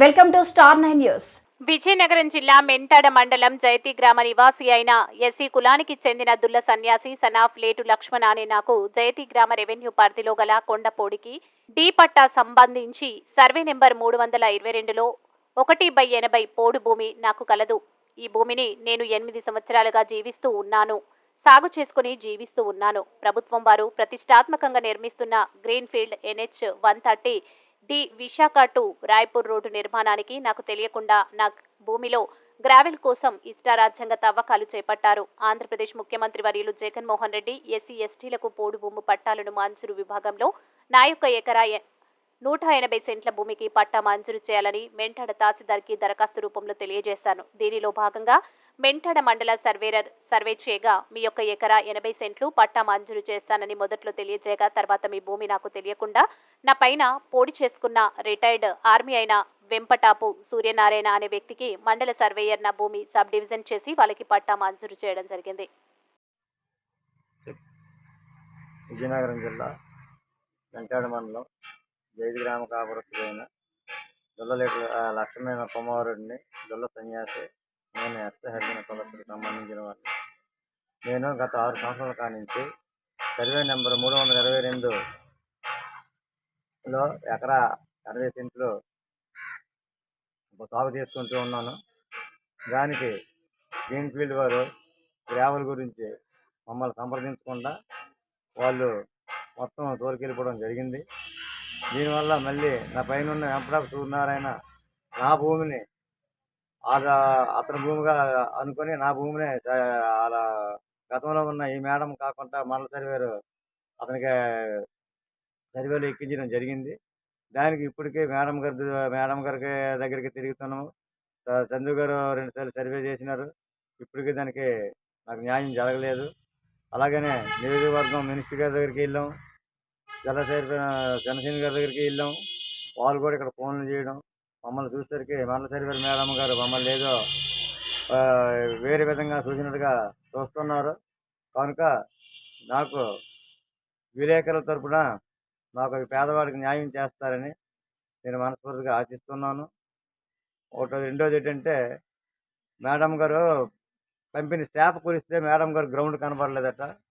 Welcome to star 9 news. Vizianagaram జిల్లా మెంటాడ మండలం జైతి గ్రామ నివాసి అయిన ఎస్సీ కులానికి చెందిన దుల్ల సన్యాసి సనాఫ్ లేటు లక్ష్మణ్ అనే నాకు జైతి గ్రామ రెవెన్యూ పరిధిలో గల కొండపోడికి డి పట్టా సంబంధించి సర్వే నెంబర్ 322లో 1/80 పోడు భూమి నాకు కలదు. ఈ భూమిని నేను 8 సంవత్సరాలుగా జీవిస్తూ ఉన్నాను, సాగు చేసుకుని జీవిస్తూ ఉన్నాను. ప్రభుత్వం వారు ప్రతిష్టాత్మకంగా నిర్మిస్తున్న greenfield NH 130 D Visakha to Raipur road నిర్మాణానికి నాకు తెలియకుండా నా భూమిలో గ్రావెల్ కోసం ఇష్టారాజ్యంగ తవ్వకాలు చేపట్టారు. ఆంధ్రప్రదేశ్ ముఖ్యమంత్రి వర్యులు జగన్మోహన్ రెడ్డి ఎస్సీ ఎస్టీలకు పోడు భూమి పట్టాలను మంజూరు విభాగంలో నా యొక్క ఎకరా 180 సెంట్ల భూమికి పట్టా మంజూరు చేయాలని మెంటాడ తహసీల్దార్కి దరఖాస్తు రూపంలో తెలియజేశాను. దీనిలో భాగంగా మెంటాడ మండల సర్వేయర్ సర్వే చేయగా మీ యొక్క ఎకరా 80 సెంట్లు పట్టా మంజూరు చేస్తానని మొదట్లో తెలియజేయగా తర్వాత మీ భూమి నాకు తెలియకుండా నా పైన పోడి చేసుకున్న రిటైర్డ్ ఆర్మీ అయిన వెంపటాపు సూర్యనారాయణ అనే వ్యక్తికి మండల సర్వేయర్ నా భూమి సబ్ డివిజన్ చేసి వాళ్ళకి పట్టా మంజూరు చేయడం జరిగింది. విజయనగరం జిల్లా మెంటాడ మండలం జైతి గ్రామ కాపురస్తులైన దుల్లలేటి లక్ష్మణ కుమారుడిని దుల్ల సన్యాసి నేను ఎస్టీ హరిజన కులస్తులకు సంబంధించిన వాడిని. నేను గత 6 సంవత్సరాల కానించి సర్వే నెంబర్ 322లో ఎకరా 80 సెంట్లు సాగు చేసుకుంటూ ఉన్నాను. దానికి గ్రీన్ఫీల్డ్ వారు గ్రావెల్ గురించి మమ్మల్ని సంప్రదించకుండా వాళ్ళు మొత్తం తోలుకెళ్ళిపోవడం జరిగింది. దీనివల్ల మళ్ళీ నా పైన ఉన్న వెంపటాపు సూర్యనారాయణ నా భూమిని అతని భూమిగా అనుకొని నా భూమిని అలా గతంలో ఉన్న ఈ మేడం కాకుండా మండల సర్వేరు అతనికి సర్వేలు ఎక్కించడం జరిగింది. దానికి ఇప్పటికే మేడం గారికి దగ్గరికి తిరుగుతున్నాము. చందు గారు 2 సార్లు సర్వే చేసినారు. ఇప్పటికీ దానికి నాకు న్యాయం జరగలేదు. అలాగనే నియోజకవర్గం మినిస్టర్ గారి దగ్గరికి వెళ్ళాం, జనసేన గారి దగ్గరికి వెళ్ళాం. వాళ్ళు కూడా ఇక్కడ ఫోన్లు చేయడం, మమ్మల్ని చూసేసరికి మండల సర్వేర్ మేడం గారు మమ్మల్ని ఏదో వేరే విధంగా చూసినట్టుగా చూస్తున్నారు. కనుక నాకు విలేకరుల తరపున నాకు పేదవాడికి న్యాయం చేస్తారని నేను మనస్ఫూర్తిగా ఆశిస్తున్నాను. రెండోది ఏంటంటే, మేడం గారు కంపెనీ స్టాఫ్ కురిస్తే మేడం గారు గ్రౌండ్ కనబడలేదట.